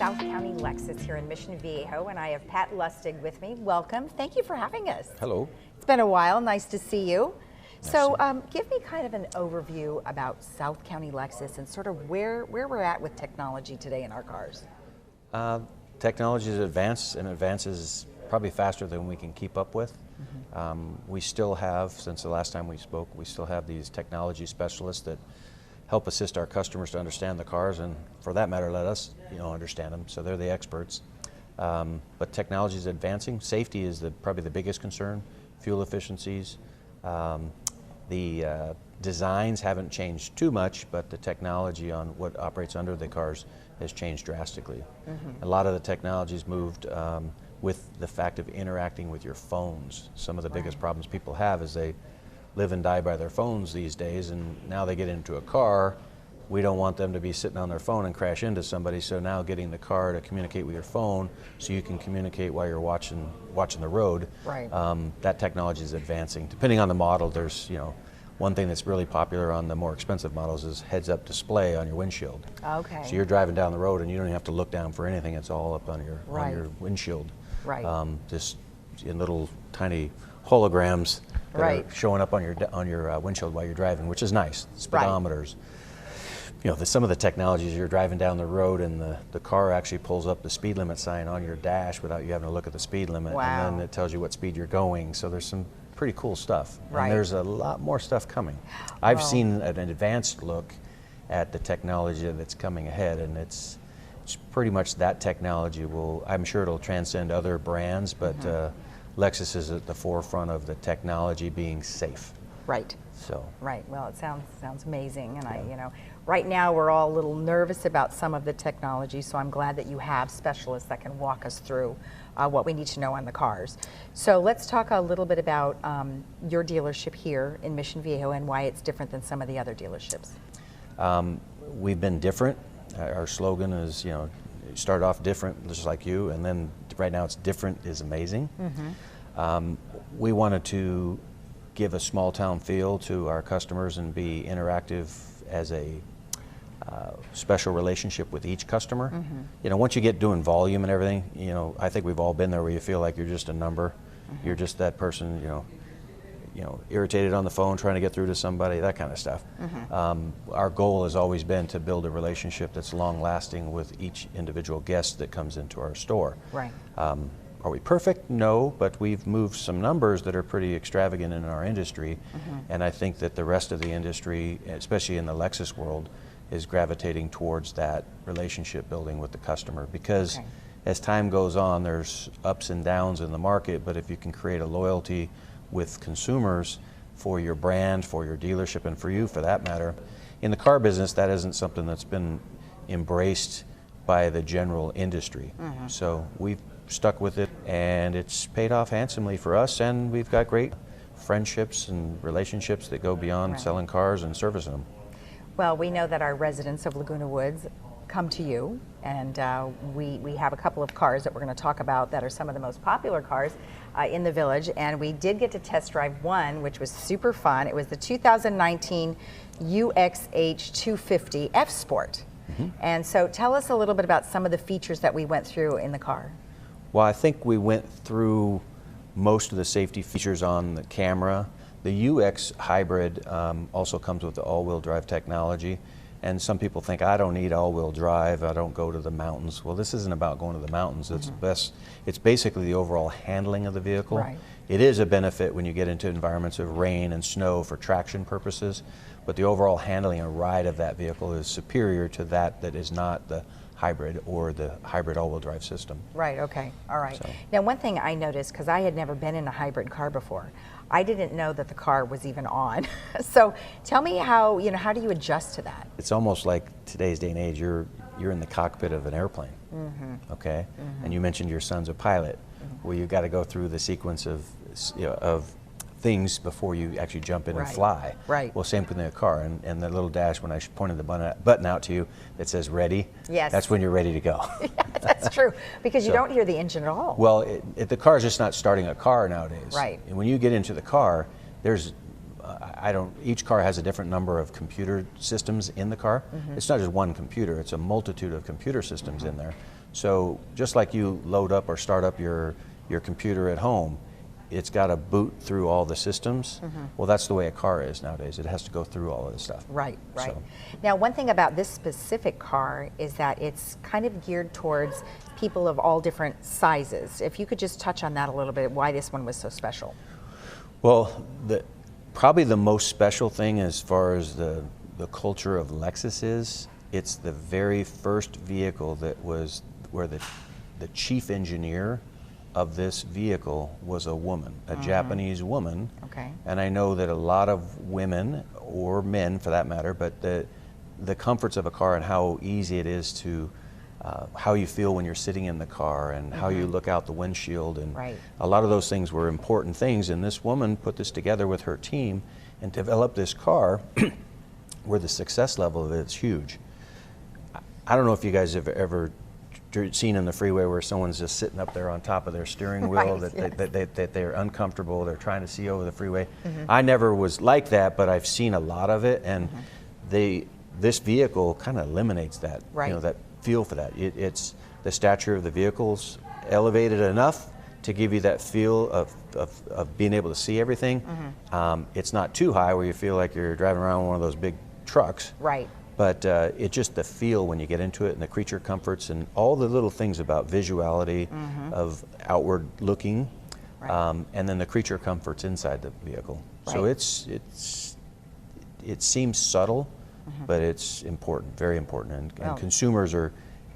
South County Lexus here in Mission Viejo, and I have Pat Lustig with me. Welcome. Thank you for having us. Hello. It's been a while. Nice to see you. So give me kind of an overview about South County Lexus and sort of where we're at with technology today in our cars. Technology is advanced, and advances probably faster than we can keep up with. We still have, since the last time we spoke, we still have these technology specialists that help assist our customers to understand the cars, and for that matter, let us, understand them. So they're the experts. But technology is advancing. Safety is probably the biggest concern. Fuel efficiencies. The designs haven't changed too much, but the technology on what operates under the cars has changed drastically. A lot of the technology's moved with the fact of interacting with your phones. Some of the biggest problems people have is they live and die by their phones these days, and now they get into a car. We don't want them to be sitting on their phone and crash into somebody, so now getting the car to communicate with your phone so you can communicate while you're watching the road. That technology is advancing. Depending on the model, there's one thing that's really popular on the more expensive models is heads-up display on your windshield. Okay. So you're driving down the road and you don't even have to look down for anything. It's all up on your windshield. Just in little tiny holograms that are showing up on your windshield while you're driving, which is nice. Speedometers. Some of the technologies, you're driving down the road and the car actually pulls up the speed limit sign on your dash without you having to look at the speed limit, and then it tells you what speed you're going. So there's some pretty cool stuff. And there's a lot more stuff coming. I've seen an advanced look at the technology that's coming ahead, and it's pretty much that technology I'm sure it'll transcend other brands, but Lexus is at the forefront of the technology being safe. Well, it sounds amazing, and right now we're all a little nervous about some of the technology, so I'm glad that you have specialists that can walk us through what we need to know on the cars. So let's talk a little bit about your dealership here in Mission Viejo and why it's different than some of the other dealerships. We've been different. Our slogan is, start off different, just like you, and then right now it's different is amazing. We wanted to give a small town feel to our customers and be interactive as a special relationship with each customer. Once you get doing volume and everything, I think we've all been there where you feel like you're just a number. You're just that person, irritated on the phone trying to get through to somebody, that kind of stuff. Our goal has always been to build a relationship that's long-lasting with each individual guest that comes into our store. Are we perfect? No, but we've moved some numbers that are pretty extravagant in our industry, and I think that the rest of the industry, especially in the Lexus world, is gravitating towards that relationship building with the customer, because as time goes on, there's ups and downs in the market, but if you can create a loyalty with consumers for your brand, for your dealership, and for you for that matter, in the car business, that isn't something that's been embraced by the general industry. So we've stuck with it, and it's paid off handsomely for us, and we've got great friendships and relationships that go beyond selling cars and servicing them. Well, we know that our residents of Laguna Woods come to you, and we have a couple of cars that we're going to talk about that are some of the most popular cars in the village, and we did get to test drive one, which was super fun. It was the 2019 UXH 250 F Sport. And so tell us a little bit about some of the features that we went through in the car. Well, I think we went through most of the safety features on the camera. The UX hybrid also comes with the all-wheel drive technology, and some people think, I don't need all-wheel drive, I don't go to the mountains. Well, this isn't about going to the mountains. It's basically the overall handling of the vehicle. It is a benefit when you get into environments of rain and snow for traction purposes, but the overall handling and ride of that vehicle is superior to that is not the hybrid or the hybrid all-wheel drive system. Now, one thing I noticed, because I had never been in a hybrid car before, I didn't know that the car was even on. So tell me how do you adjust to that? It's almost like today's day and age, you're in the cockpit of an airplane, and you mentioned your son's a pilot. Well, you've got to go through the sequence of things before you actually jump in and fly. Well, same with the car, and the little dash, when I pointed the button out to you that says ready, that's when you're ready to go. That's true, because you don't hear the engine at all. Well, the car is just not starting a car nowadays. And when you get into the car, there's each car has a different number of computer systems in the car. It's not just one computer, it's a multitude of computer systems in there. So just like you load up or start up your computer at home, it's got to boot through all the systems. Well, that's the way a car is nowadays. It has to go through all of this stuff. Right, right. So. Now, one thing about this specific car is that it's kind of geared towards people of all different sizes. If you could just touch on that a little bit, why this one was so special. Well, probably the most special thing as far as the culture of Lexus is, it's the very first vehicle that was where the chief engineer of this vehicle was a woman, a Japanese woman. Okay. And I know that a lot of women, or men for that matter, but the comforts of a car and how easy it is to, how you feel when you're sitting in the car and how you look out the windshield, and a lot of those things were important things. And this woman put this together with her team and developed this car where the success level of it is huge. I don't know if you guys have ever seen in the freeway where someone's just sitting up there on top of their steering wheel, that they're uncomfortable, they're trying to see over the freeway. I never was like that, but I've seen a lot of it, and this vehicle kind of eliminates that, you know, that feel for that. It's the stature of the vehicle's elevated enough to give you that feel of being able to see everything. It's not too high where you feel like you're driving around one of those big trucks. Right. But it's just the feel when you get into it, and the creature comforts and all the little things about visuality of outward looking, and then the creature comforts inside the vehicle. So it seems subtle, but it's important, very important, and consumers are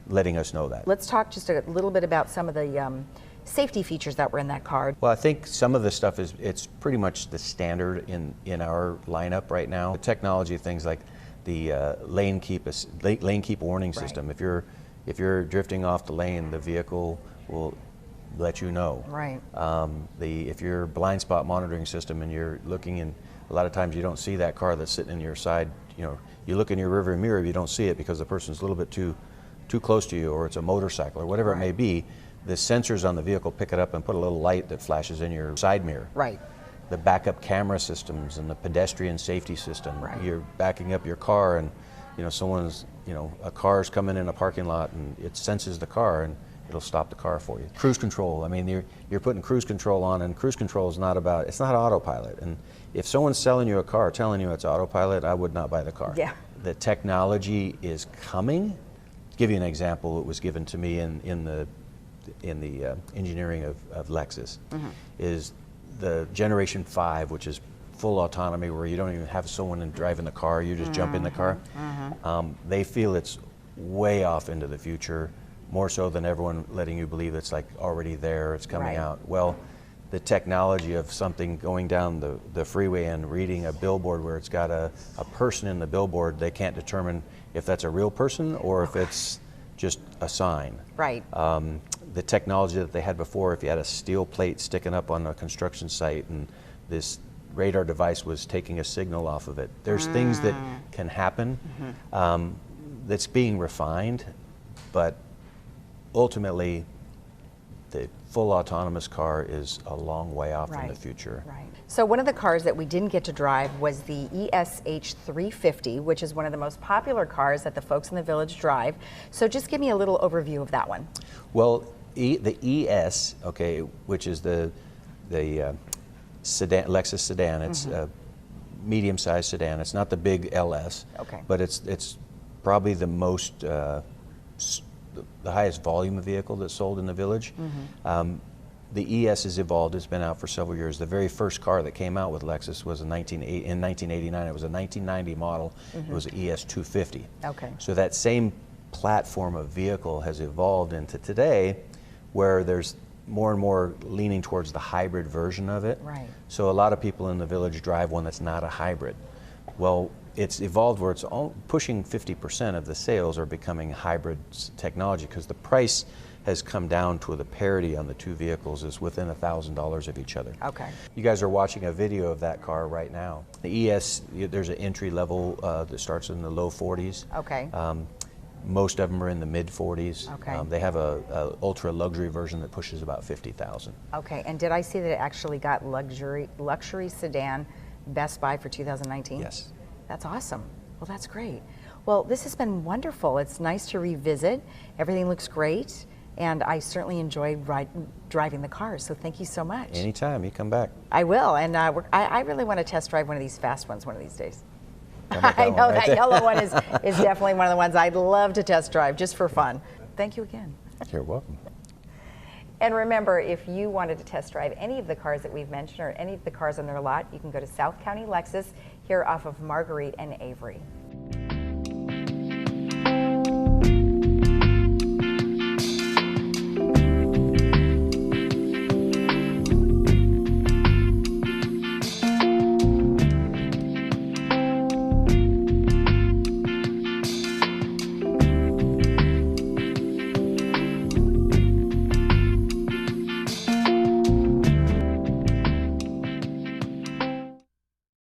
letting us know that. Let's talk just a little bit about some of the safety features that were in that car. Well, I think some of the stuff it's pretty much the standard in our lineup right now. The technology, things like the lane keep warning system. If you're drifting off the lane, the vehicle will let you know. Right. If your blind spot monitoring system and you're looking, and a lot of times you don't see that car that's sitting in your side. You know, you look in your rearview mirror, you don't see it because the person's a little bit too close to you, or it's a motorcycle or whatever it may be. The sensors on the vehicle pick it up and put a little light that flashes in your side mirror. Right. The backup camera systems and the pedestrian safety system. You're backing up your car, and a car's coming in a parking lot, and it senses the car and it'll stop the car for you. Cruise control. I mean, you're putting cruise control on, and cruise control is it's not autopilot. And if someone's selling you a car telling you it's autopilot, I would not buy the car. Yeah. The technology is coming. To give you an example, it was given to me in the engineering of Lexus, is the Generation 5, which is full autonomy, where you don't even have someone driving the car, you just jump in the car. They feel it's way off into the future, more so than everyone letting you believe it's like already there, it's coming out. Well, the technology of something going down the freeway and reading a billboard where it's got a person in the billboard, they can't determine if that's a real person or if it's just a sign. Right. The technology that they had before, if you had a steel plate sticking up on a construction site and this radar device was taking a signal off of it. There's things that can happen that's being refined, but ultimately the full autonomous car is a long way off in the future. Right. So one of the cars that we didn't get to drive was the ES 350, which is one of the most popular cars that the folks in the village drive. So just give me a little overview of that one. Well, the ES, okay, which is the sedan, Lexus sedan. It's a medium-sized sedan. It's not the big LS, but it's probably the most the highest volume of vehicle that's sold in the village. The ES has evolved. It's been out for several years. The very first car that came out with Lexus was in 1989. It was a 1990 model. It was an ES 250. Okay. So that same platform of vehicle has evolved into today, where there's more and more leaning towards the hybrid version of it. Right. So a lot of people in the village drive one that's not a hybrid. Well, it's evolved where it's pushing 50% of the sales are becoming hybrid technology, because the price has come down to the parity on the two vehicles is within $1,000 of each other. Okay. You guys are watching a video of that car right now. The ES, there's an entry level that starts in the low 40s. Okay. Most of them are in the mid 40s. Okay. They have a ultra luxury version that pushes about 50,000. Okay. And did I see that it actually got luxury sedan Best Buy for 2019? Yes. That's awesome. Well, that's great. Well, this has been wonderful. It's nice to revisit. Everything looks great, and I certainly enjoyed driving the cars, so thank you so much. Anytime, you come back. I will, and I really want to test drive one of these fast ones one of these days. I know that yellow one is definitely one of the ones I'd love to test drive just for fun. Thank you again. You're welcome. And remember, if you wanted to test drive any of the cars that we've mentioned or any of the cars on their lot, you can go to South County Lexus here off of Marguerite and Avery.